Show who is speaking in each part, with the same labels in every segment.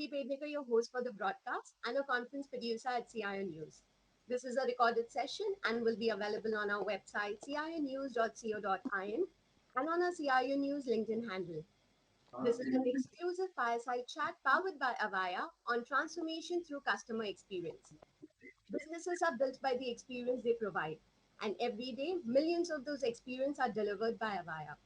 Speaker 1: Madhuri Pednekar, your host for the broadcast and a conference producer at CIO News. This is a recorded session and will be available on our website cionews.co.in and on our CIO News LinkedIn handle. This is an exclusive fireside chat powered by Avaya on transformation through customer experience. Businesses are built by the experience they provide, and every day, millions of those experiences are delivered by Avaya.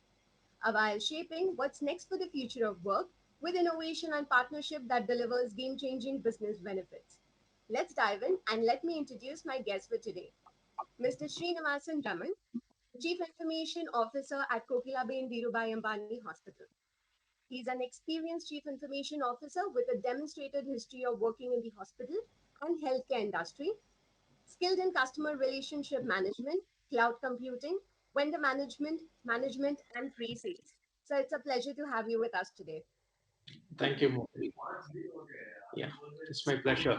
Speaker 1: Avaya is shaping what's next for the future of work with innovation and partnership that delivers game changing business benefits. Let's dive in and let me introduce my guest for today, Mr. Srinivasan Raman, Chief Information Officer at Kokilaben Dhirubhai Ambani Hospital. He's an experienced Chief Information Officer with a demonstrated history of working in the hospital and healthcare industry, skilled in customer relationship management, cloud computing, vendor management, and pre-sales. So it's a pleasure to have you with us today.
Speaker 2: Thank you, Madhuri. Yeah, it's my pleasure.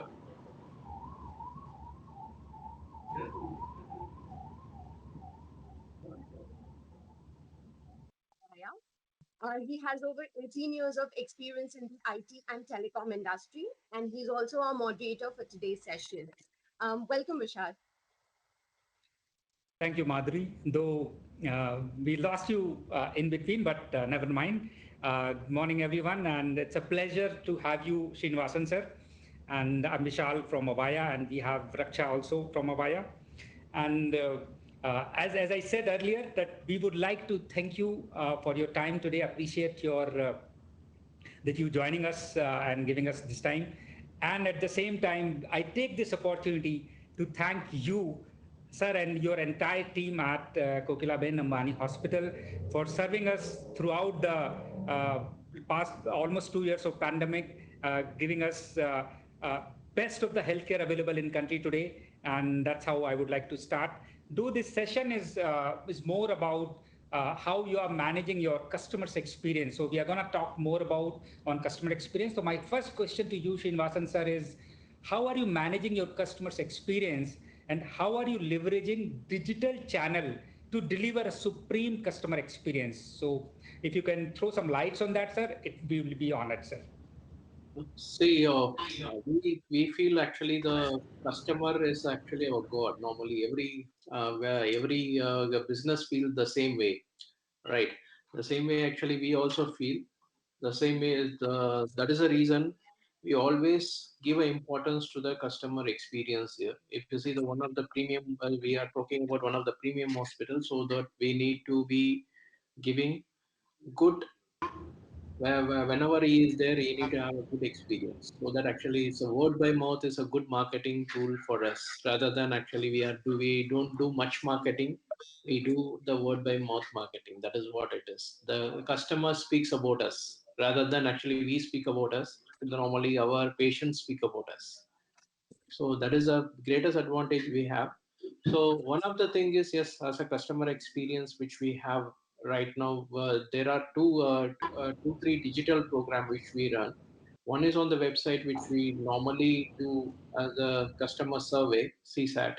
Speaker 1: He has over 18 years of experience in the IT and telecom industry, and he's also our moderator for today's session. Welcome, Vishal.
Speaker 3: Thank you, Madhuri. Though we lost you in between, but never mind. Good morning, everyone, and it's a pleasure to have you, Srinivasan sir. And I'm Vishal from Avaya, and we have Raksha also from Avaya. And as I said earlier, that we would like to thank you for your time today. Appreciate your that you joining us and giving us this time. And at the same time, I take this opportunity to thank you, sir, and your entire team at Kokilaben Ambani Hospital for serving us throughout the past almost 2 years of pandemic, giving us best of the healthcare available in country today. And that's how I would like to start. Though this session is more about how you are managing your customers' experience. So we are going to talk more about on customer experience. So my first question to you, Srinivasan sir, is how are you managing your customers' experience and how are you leveraging digital channel to deliver a supreme customer experience? So if you can throw some lights on that, sir, we will be honored, sir.
Speaker 2: See, we feel actually the customer is actually our God. Normally, every business feels the same way, right? The same way actually we also feel the same way. That is the reason we always give importance to the customer experience here. If you see the one of the premium, we are talking about one of the premium hospitals, so that we need to be giving good whenever he is there, he need to have a good experience. So that actually it's a word by mouth is a good marketing tool for us. Rather than actually we don't do much marketing, we do the word by mouth marketing. That is what it is. The customer speaks about us rather than actually we speak about us. Normally our patients speak about us. So that is a greatest advantage we have. So one of the thing is, yes, as a customer experience which we have right now, there are two, three digital program which we run. One is on the website which we normally do as a customer survey, CSAT,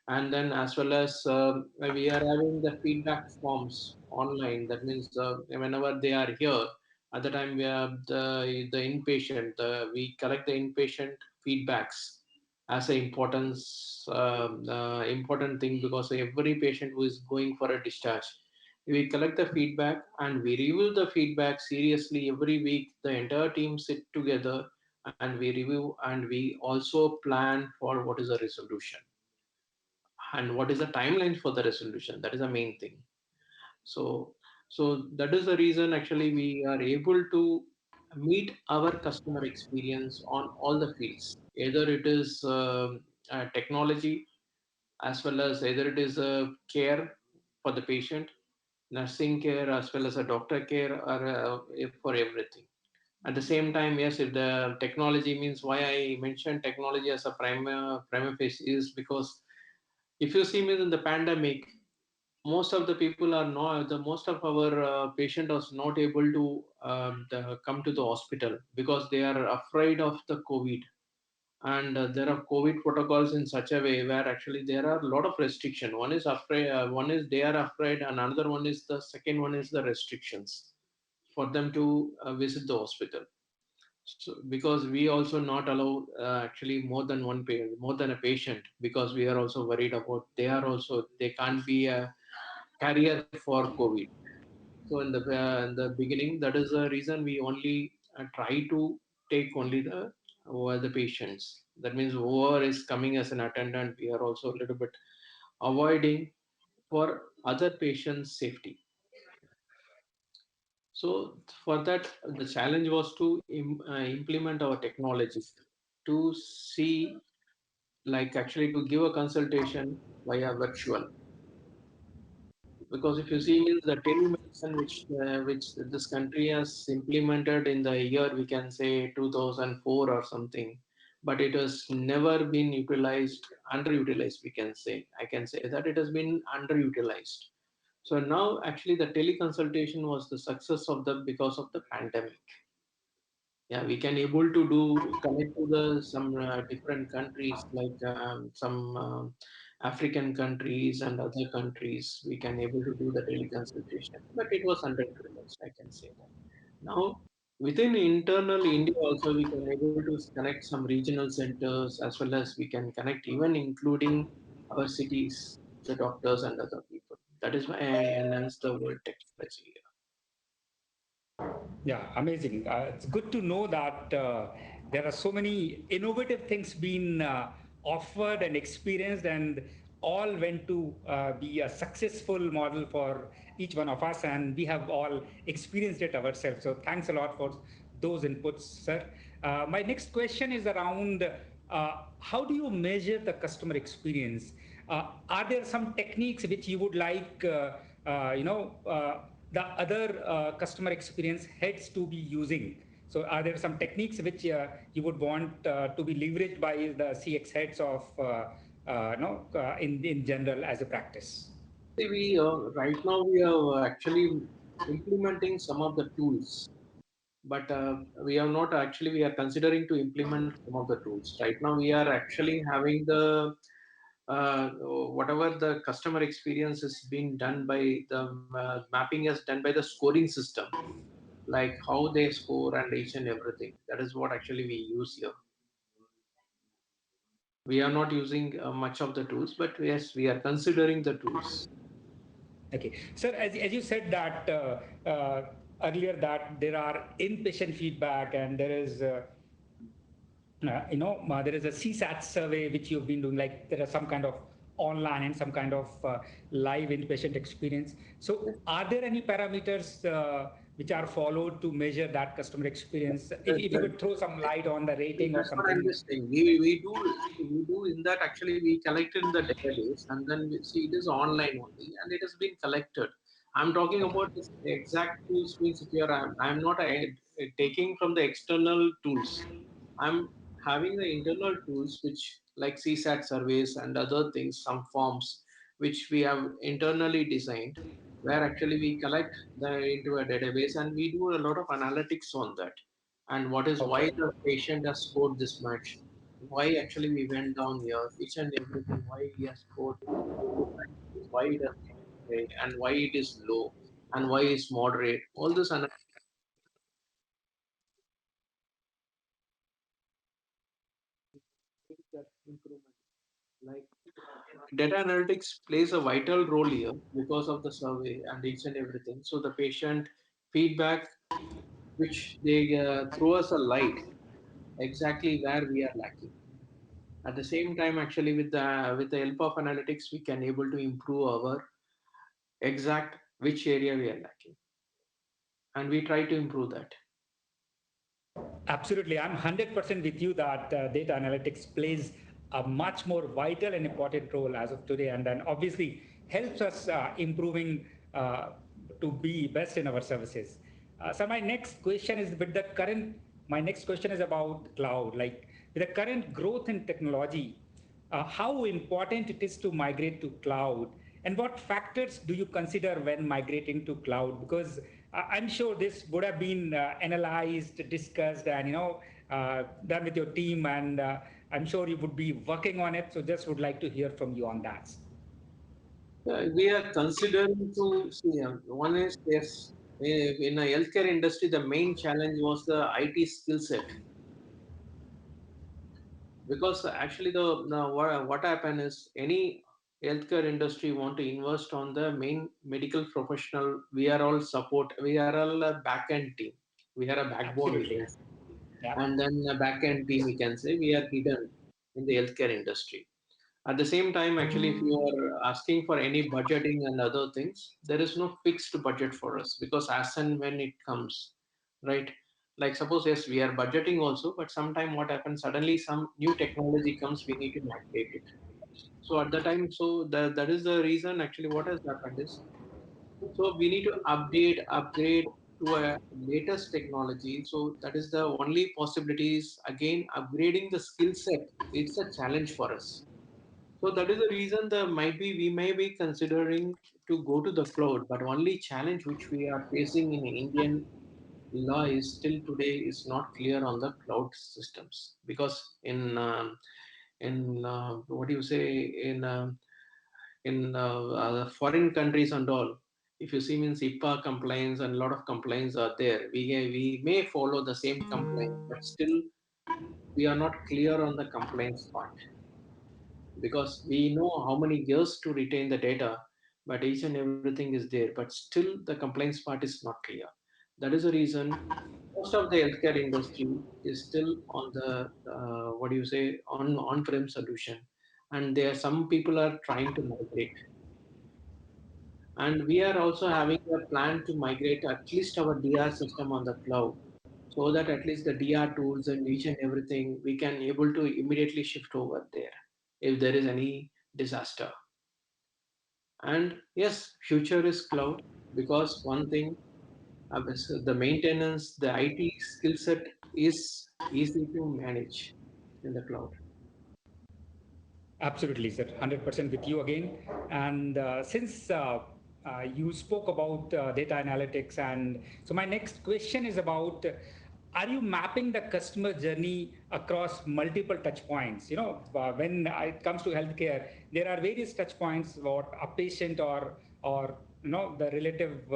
Speaker 2: and then as well as we are having the feedback forms online. That means whenever they are here, at the time we have the inpatient, we collect the inpatient feedbacks as an important thing, because every patient who is going for a discharge, we collect the feedback and we review the feedback seriously every week. The entire team sit together and we review, and we also plan for what is the resolution and what is the timeline for the resolution. That is the main thing. So so that is the reason actually we are able to meet our customer experience on all the fields, either it is technology, as well as either it is care for the patient, nursing care, as well as a doctor care, or for everything at the same time. Yes, if the technology means, why I mentioned technology as a prima facie is because if you see me in the pandemic, most of the people are not, the most of our patient was not able to come to the hospital because they are afraid of the COVID. And there are COVID protocols in such a way where actually there are a lot of restriction. One is afraid, one is they are afraid, and another one is the second one is the restrictions for them to visit the hospital. So because we also not allow actually more than a patient, because we are also worried about they can't be a carrier for COVID. So in the beginning, that is the reason we only try to take only the patients. That means whoever is coming as an attendant, we are also a little bit avoiding for other patients' safety. So for that, the challenge was to implement our technology to see, like actually to give a consultation via virtual. Because if you see means the telemedicine which this country has implemented in the year, we can say 2004 or something, but it has never been utilized, underutilized, we can say. I can say that it has been underutilized. So now actually the teleconsultation was the success of the because of the pandemic. Yeah, we can able to do connect to the some different countries, like some African countries and other countries. We can able to do the teleconsultation, but it was underutilized, I can say that. Now within internal India also, we can able to connect some regional centers, as well as we can connect even including our cities, the doctors and other people. That is why I enhance the word technology.
Speaker 3: Yeah, amazing. It's good to know that there are so many innovative things being offered and experienced, and all went to be a successful model for each one of us, and we have all experienced it ourselves. So, thanks a lot for those inputs, sir. My next question is around how do you measure the customer experience? Are there some techniques which you would like, the other customer experience heads to be using? So, are there some techniques which you would want to be leveraged by the CX heads of, in general as a practice?
Speaker 2: See, we right now we are actually implementing some of the tools, but we are not actually. We are considering to implement some of the tools. Right now, we are actually having the whatever the customer experience is being done by the mapping is done by the scoring system, like how they score and each and everything. That is what actually we use here. We are not using much of the tools, but yes, we are considering the tools.
Speaker 3: Okay, sir, as you said that earlier, that there are inpatient feedback and there is there is a CSAT survey which you've been doing, like there are some kind of online and some kind of live inpatient experience. So are there any parameters which are followed to measure that customer experience? If you could throw some light on the
Speaker 2: See,
Speaker 3: rating or
Speaker 2: that's what I'm
Speaker 3: something.
Speaker 2: just saying. We do in that actually we collect in the database, and then we see it is online only and it has been collected. I'm talking
Speaker 3: Okay.
Speaker 2: about this exact tools means if you're I'm not taking from the external tools. I'm having the internal tools which like CSAT surveys and other things, some forms which we have internally designed, where actually we collect the into a database and we do a lot of analytics on that. And what is why
Speaker 3: Okay.
Speaker 2: the patient has scored this much, why actually we went down here, each and everything, why he has scored this much, why it has been great, and why it is low, and why it's moderate. All this analytics that improvement. Like data analytics plays a vital role here because of the survey and each and everything. So the patient feedback, which they throw us a light exactly where we are lacking. At the same time, actually, with the help of analytics, we can able to improve our exact which area we are lacking, and we try to improve that.
Speaker 3: Absolutely. I'm 100% with you that data analytics plays a much more vital and important role as of today, and then obviously helps us improving to be best in our services. So my next question is about cloud. Like with the current growth in technology, how important it is to migrate to cloud, and what factors do you consider when migrating to cloud? Because I'm sure this would have been analyzed, discussed, and done with your team, and I'm sure you would be working on it. So just would like to hear from you on that.
Speaker 2: We are considering to see. One is yes, in a healthcare industry, the main challenge was the IT skill set. because actually what happened is any healthcare industry want to invest on the main medical professional. We are all support. We are all a back end team. We are a backbone, we
Speaker 3: Absolutely.
Speaker 2: can say.
Speaker 3: Yeah.
Speaker 2: And then a back end team, we can say we are hidden in the healthcare industry. At the same time, actually, if you are asking for any budgeting and other things, there is no fixed budget for us because as and when it comes, right? Like suppose yes, we are budgeting also, but sometime what happens suddenly some new technology comes, we need to migrate it. So at the time, so that is the reason actually what has happened is so we need to upgrade to a latest technology. So that is the only possibilities. Again, upgrading the skill set. It's a challenge for us. So that is the reason that might be we may be considering to go to the cloud, but only challenge which we are facing in Indian law is still today is not clear on the cloud systems because in what do you say in foreign countries and all, if you see means IPA compliance and a lot of compliance are there. We may follow the same compliance, but still we are not clear on the compliance part because we know how many years to retain the data, but each and everything is there, but still the compliance part is not clear. That is the reason most of the healthcare industry is still on the what do you say on-prem solution, and there some people are trying to migrate, and we are also having a plan to migrate at least our DR system on the cloud so that at least the DR tools and each and everything we can able to immediately shift over there if there is any disaster. And yes, future is cloud because one thing, the maintenance, the IT skill set is easy to manage in the cloud.
Speaker 3: Absolutely, sir. 100% with you again. And since you spoke about data analytics, and so my next question is about are you mapping the customer journey across multiple touch points? When it comes to healthcare, there are various touch points what a patient or the relative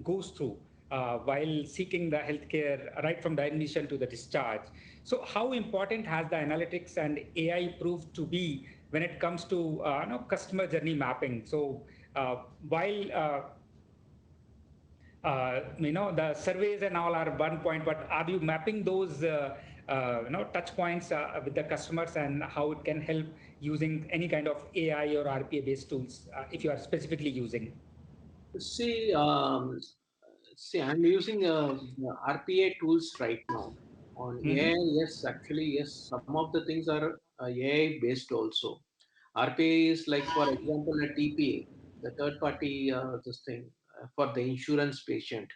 Speaker 3: goes through while seeking the healthcare right from the admission to the discharge. So, how important has the analytics and AI proved to be when it comes to customer journey mapping? So, while the surveys and all are one point, but are you mapping those touch points with the customers and how it can help using any kind of AI or RPA based tools if you are specifically using?
Speaker 2: See, I'm using RPA tools right now on
Speaker 3: Mm-hmm.
Speaker 2: AI. Yes, actually, yes, some of the things are AI based also. RPA is like, for example, a TPA, the third party this thing for the insurance patient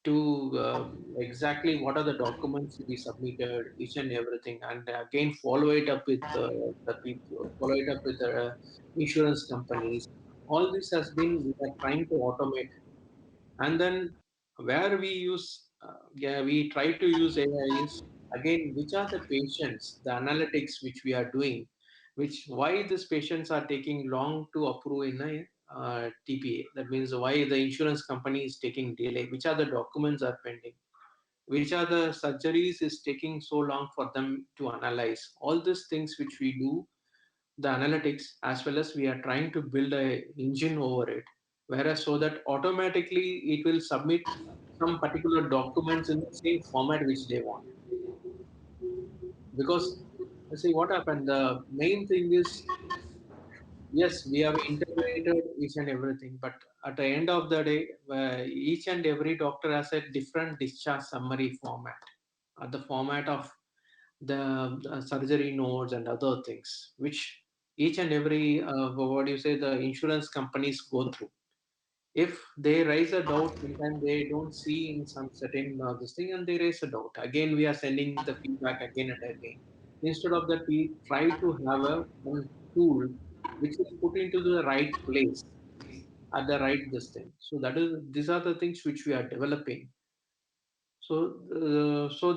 Speaker 2: to exactly what are the documents to be submitted, each and everything, and again follow it up with the people, follow it up with the insurance companies. All this has been we are trying to automate, and then where we use yeah we try to use AI is again which are the patients, the analytics which we are doing, which why these patients are taking long to approve in a TPA. That means why the insurance company is taking delay, which are the documents are pending, which are the surgeries is taking so long for them to analyze. All these things which we do, the analytics, as well as we are trying to build a engine over it, whereas so that automatically it will submit some particular documents in the same format which they want. Because see what happened, the main thing is yes, we have integrated each and everything, but at the end of the day, each and every doctor has a different discharge summary format, the format of the surgery notes and other things, which each and every what do you say the insurance companies go through. If they raise a doubt, sometimes they don't see in some certain this thing, and they raise a doubt. Again, we are sending the feedback again and again. Instead of that, we try to have a one tool which is put into the right place at the right this thing. So that is these are the things which we are developing. So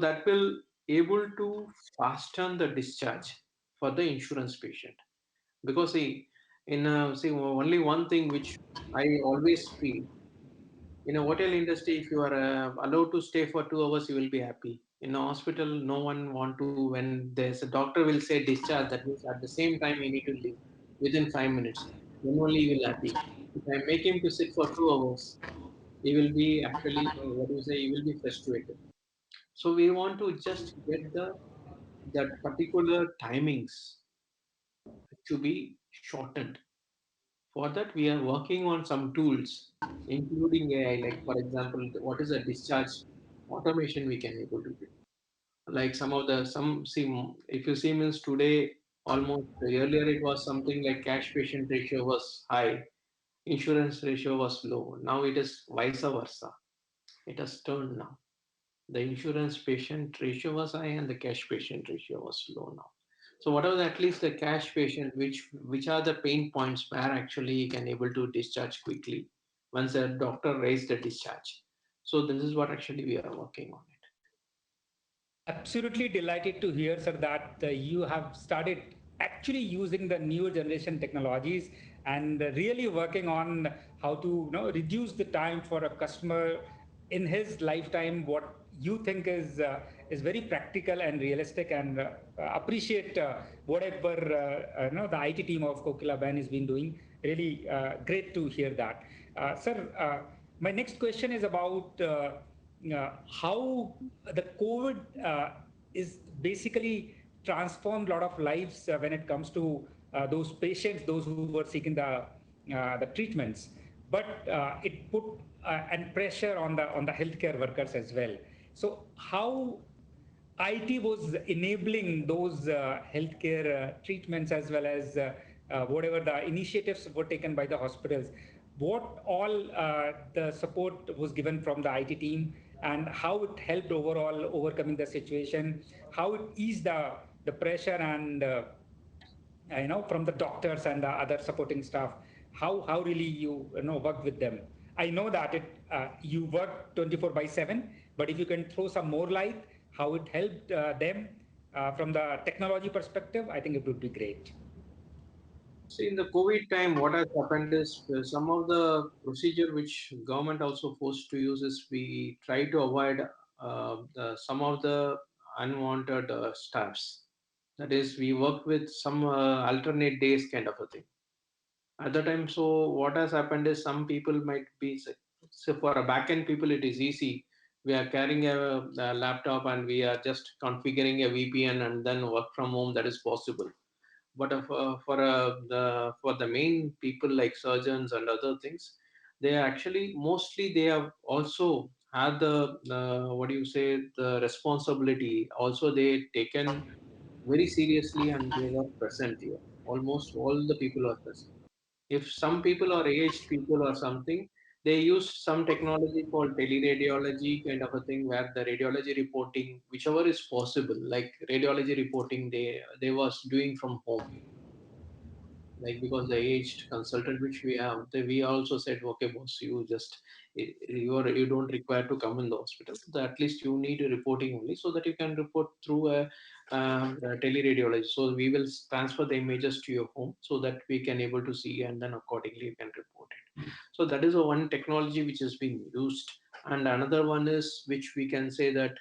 Speaker 2: that will able to fasten the discharge for the insurance patient. Because see, in see only one thing which I always feel in a hotel industry, if you are allowed to stay for 2 hours, you will be happy In a hospital, no one want to, when there's a doctor will say discharge, that means at the same time you need to leave within 5 minutes. Then only you will happy. If I make him to sit for 2 hours, he will be actually, what do you say, he will be frustrated. So we want to just get that particular timings to be shortened. For that, we are working on some tools, including AI. Like for example, what is a discharge automation we can able to do. Like some see, if you see means today, almost earlier it was something like cash patient ratio was high, insurance ratio was low. Now it is vice versa. It has turned now. The insurance patient ratio was high and the cash patient ratio was low now. So what are at least the cash patient, which are the pain points where actually you can able to discharge quickly once a doctor raised the discharge. So this is what actually we are working on it.
Speaker 3: Absolutely delighted to hear, sir, that you have started actually using the newer generation technologies and really working on how to reduce the time for a customer in his lifetime. What you think is very practical and realistic, and appreciate whatever the IT team of Kokilaben has been doing. Really great to hear that, sir. My next question is about. How the COVID is basically transformed a lot of lives when it comes to those patients, those who were seeking the treatments, but it put and pressure on the healthcare workers as well. So how IT was enabling those healthcare treatments, as well as whatever the initiatives were taken by the hospitals. What all the support was given from the IT team, and how it helped overall overcoming the situation, how it eased the pressure, and from the doctors and the other supporting staff, how really you worked with them. I know that it you work 24 by 7, but if you can throw some more light how it helped them from the technology perspective, I think it would be great.
Speaker 2: See, in the COVID time, what has happened is some of the procedure which government also forced to use is we try to avoid some of the unwanted staffs. That is, we work with some alternate days kind of a thing at the time. So what has happened is some people might be, so for a backend people it is easy. We are carrying a laptop and we are just configuring a VPN and then work from home. That is possible. But for the main people like surgeons and other things, they are actually mostly they have also had the what do you say, the responsibility. Also they taken very seriously and they were present here. Almost all the people are present. If some people are aged people or something, they use some technology called teleradiology kind of a thing, where the radiology reporting, whichever is possible, like radiology reporting, they was doing from home. Like because the aged consultant which we have, we also said, okay boss, you just you don't require to come in the hospital. At least you need a reporting only, so that you can report through a teleradiology. So we will transfer the images to your home so that we can able to see, and then accordingly you can report it. So that is a one technology which is being used. And another one is which we can say that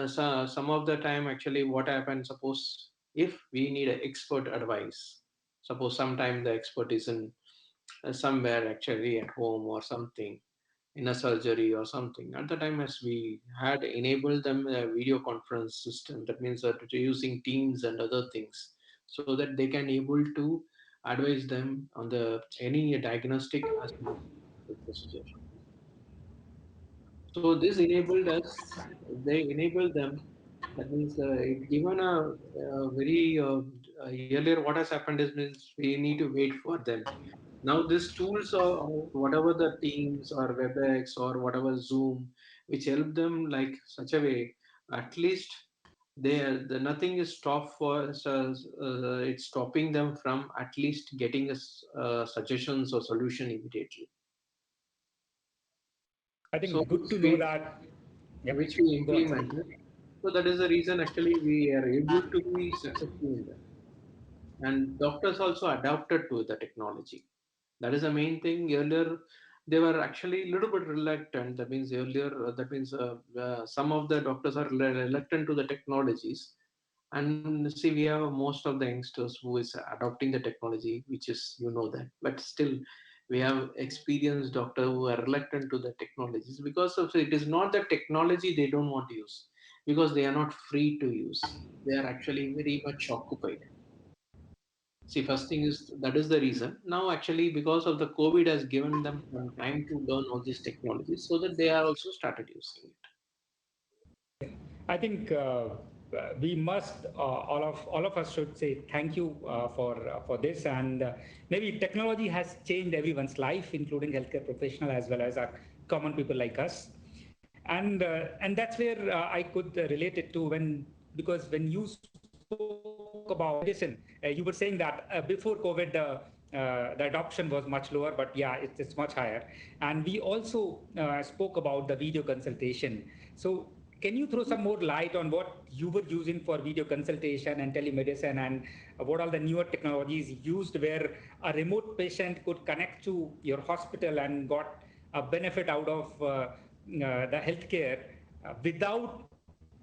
Speaker 2: some of the time actually what happens, suppose if we need an expert advice, suppose sometime the expert is in somewhere actually at home or something, in a surgery or something, at the time as we had enabled them a video conference system, that means that using Teams and other things, so that they can able to advise them on the any diagnostic as well as the procedure. So this enabled us, they enabled them. That means it given a very earlier what has happened is means we need to wait for them. Now these tools or whatever the Teams or WebEx or whatever Zoom, which help them like such a way, at least the nothing is stopped for it's stopping them from at least getting us suggestions or solution immediately.
Speaker 3: I
Speaker 2: So
Speaker 3: think good to know that. Yep.
Speaker 2: which we
Speaker 3: Go on, sir.
Speaker 2: implemented. So that is the reason actually we are able to be successful in that. And doctors also adapted to the technology. That is the main thing. Earlier, they were actually a little bit reluctant. That means earlier, some of the doctors are reluctant to the technologies. And see, we have most of the youngsters who is adopting the technology, which is, you know that. But still, we have experienced doctors who are reluctant to the technologies because of it is not the technology they don't want to use, because they are not free to use. They are actually very much occupied. See, first thing is that is the reason. Now, actually, because of the COVID has given them some time to learn all these technologies, so that they are also started using it.
Speaker 3: I think we must all of us should say thank you for this, and maybe technology has changed everyone's life, including healthcare professional as well as our common people like us, and that's where I could relate it to because when you spoke about medicine, you were saying that before COVID the adoption was much lower, but yeah, it's much higher. And we also spoke about the video consultation. So can you throw some more light on what you were using for video consultation and telemedicine, and what are the newer technologies used where a remote patient could connect to your hospital and got a benefit out of the healthcare without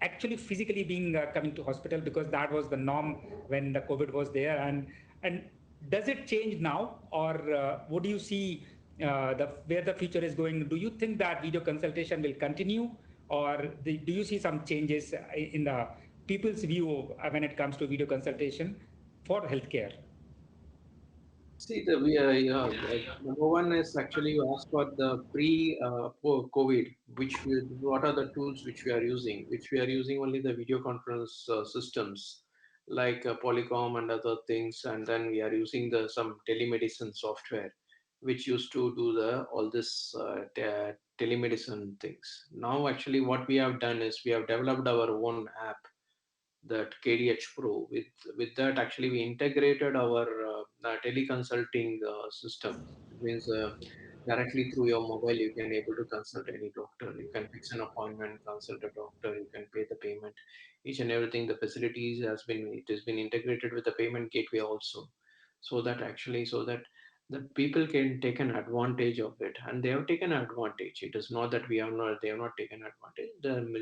Speaker 3: actually physically being coming to hospital, because that was the norm when the COVID was there. And does it change now, or what do you see where the future is going? Do you think that video consultation will continue, or do you see some changes in the people's view when it comes to video consultation for healthcare?
Speaker 2: See, number one is actually you asked for the COVID, what are the tools which we are using? Which we are using only the video conference systems like Polycom and other things, and then we are using the some telemedicine software, which used to do the all this telemedicine things. Now, actually, what we have done is we have developed our own app, that KDH Pro. With that, actually, we integrated our teleconsulting system. It means directly through your mobile, you can able to consult any doctor. You can fix an appointment, consult a doctor. You can pay the payment, each and everything. The facilities has been integrated with the payment gateway also, so that the people can take an advantage of it, and they have taken advantage. It is not that we have not they have not taken advantage.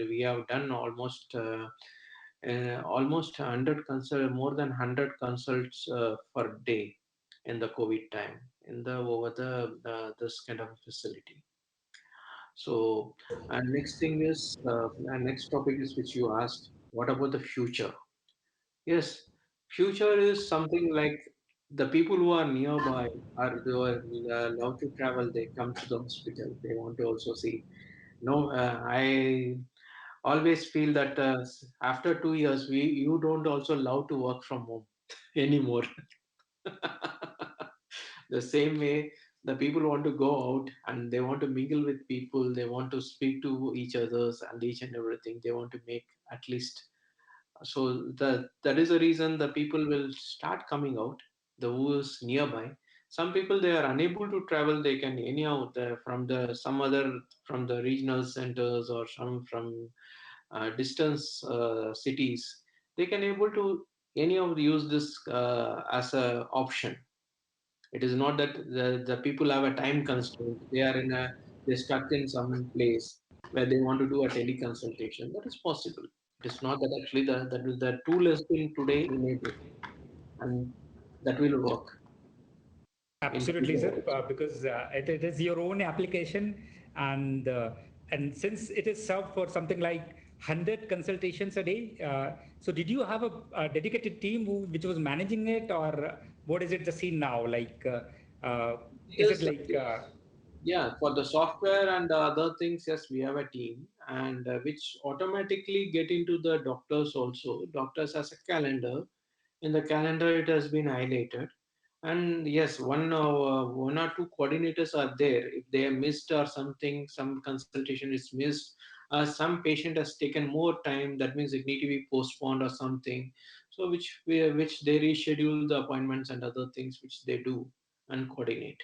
Speaker 2: We have done almost 100 consult more than 100 consults per day in the COVID time in the over the this kind of a facility. So, and next thing is and next topic is which you asked, what about the future? Yes, future is something like the people who are nearby are who are love to travel. They come to the hospital. They want to also see. No, I always feel that after 2 years, you don't also love to work from home anymore. The same way, the people want to go out and they want to mingle with people. They want to speak to each others and each and everything. They want to make at least that is the reason the people will start coming out. The who is nearby. Some people they are unable to travel. They can anyhow from the some other from the regional centers or some from distance cities, they can able to anyhow use this as a option. It is not that the people have a time constraint. They're stuck in some place where they want to do a teleconsultation. That is possible. It is not that actually the tool has been today enabled, and that will work in
Speaker 3: Absolutely,
Speaker 2: future
Speaker 3: sir.
Speaker 2: also.
Speaker 3: Because it is your own application, and since it is served for something like 100 consultations a day, so did you have a dedicated team which was managing it, or what is it the scene now?
Speaker 2: It
Speaker 3: Is it
Speaker 2: is
Speaker 3: like
Speaker 2: Yeah, for the software and the other things, yes, we have a team, and which automatically get into the doctors also. Doctors has a calendar. In the calendar, it has been highlighted, and yes, one or two coordinators are there. If they are missed or something, some consultation is missed, some patient has taken more time. That means it need to be postponed or something. So which they reschedule the appointments and other things which they do and coordinate.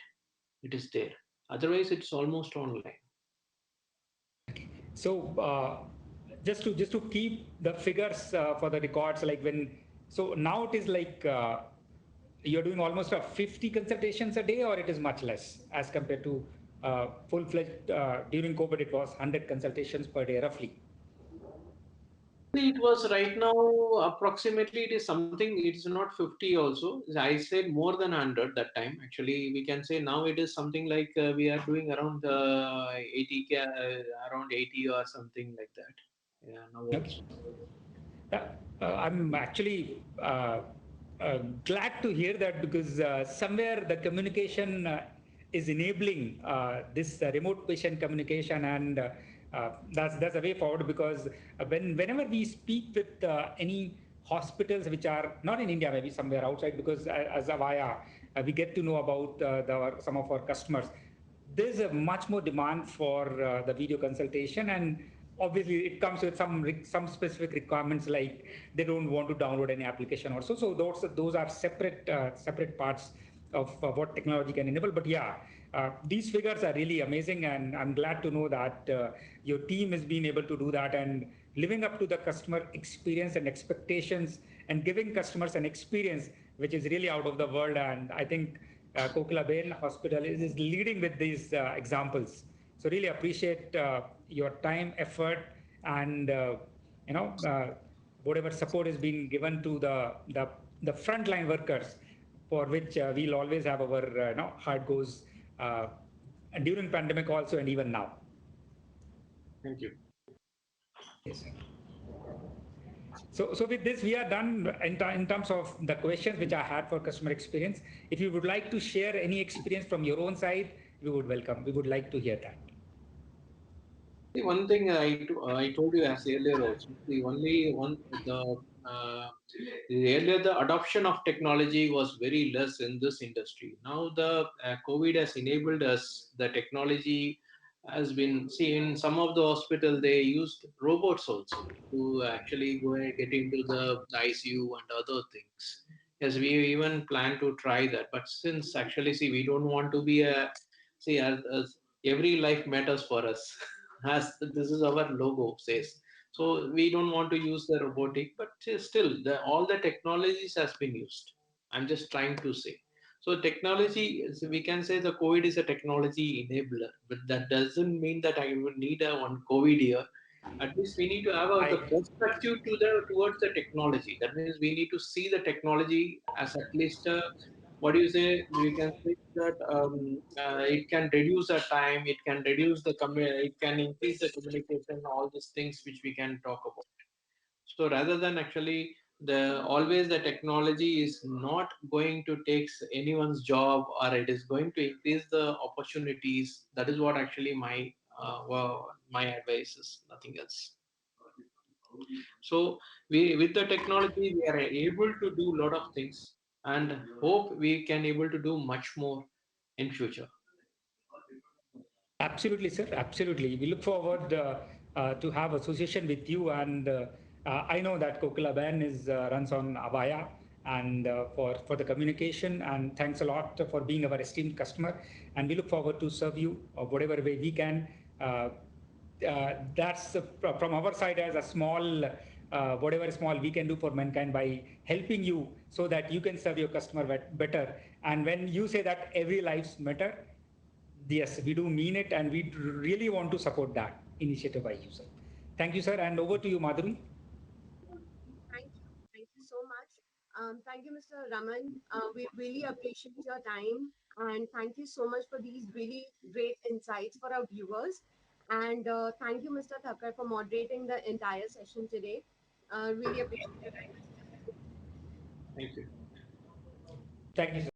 Speaker 2: It is there. Otherwise, it's almost online.
Speaker 3: so? Just to keep the figures for the records, like when so now it is like. You're doing almost a 50 consultations a day, or it is much less as compared to full-fledged during COVID, it was 100 consultations per day roughly.
Speaker 2: It was right now approximately it is something, it is not 50 also. I said more than 100 that time. Actually, we can say now it is something like we are doing around 80, around 80 or something like that. Yeah, now
Speaker 3: Okay.
Speaker 2: also.
Speaker 3: I'm actually glad to hear that because somewhere the communication is enabling this remote patient communication, and that's a way forward. Because whenever we speak with any hospitals which are not in India, maybe somewhere outside, because as Avaya, we get to know about some of our customers. There's a much more demand for the video consultation, and obviously it comes with some specific requirements, like they don't want to download any application also. So those are separate parts of what technology can enable. But yeah, these figures are really amazing, and I'm glad to know that your team has been able to do that and living up to the customer experience and expectations, and giving customers an experience which is really out of the world. And I think Kokilaben Hospital is leading with these examples. So really appreciate your time, effort, and whatever support is being given to the frontline workers, for which we'll always have our heart goes during pandemic also, and even now.
Speaker 2: Thank you.
Speaker 3: Yes. So with this, we are done in terms of the questions which I had for customer experience. If you would like to share any experience from your own side, we would welcome. We would like to hear that.
Speaker 2: See, one thing I told you as earlier also. The only one uh, earlier the adoption of technology was very less in this industry. Now the COVID has enabled us. The technology has been, see, in some of the hospital they used robots also to actually go and get into the ICU and other things. Yes, we even plan to try that. But since actually, see, we don't want to be a, see, as every life matters for us. As this is our logo says, so we don't want to use the robotic, but still all the technologies has been used. I'm just trying to say. So technology we can say the COVID is a technology enabler, but that doesn't mean that I would need a one COVID year. At least we need to have the
Speaker 3: I
Speaker 2: perspective towards the technology. That means we need to see the technology as at least what do you say? We can say that it can reduce the time, it can reduce it can increase the communication, all these things which we can talk about. So rather than actually always the technology is not going to take anyone's job, or it is going to increase the opportunities. That is what actually my advice is, nothing else. So we with the technology we are able to do a lot of things, and hope we can able to do much more in future.
Speaker 3: Absolutely, sir. Absolutely. We look forward to have association with you. And I know that Kokilaben is runs on Avaya, and for the communication. And thanks a lot for being our esteemed customer. And we look forward to serve you whatever way we can. That's from our side as a small, whatever small we can do for mankind by helping you so that you can serve your customer better. And when you say that every lives matter, yes, we do mean it, and we really want to support that initiative by you, sir. Thank you, sir. And over to you, Madhuri.
Speaker 1: Thank you. Thank you so much. Thank you, Mr. Raman. We really appreciate your time. And thank you so much for these really great insights for our viewers. And thank you, Mr. Thakkar, for moderating the entire session today. Really appreciate your time.
Speaker 2: Thank you.
Speaker 3: Thank you, sir.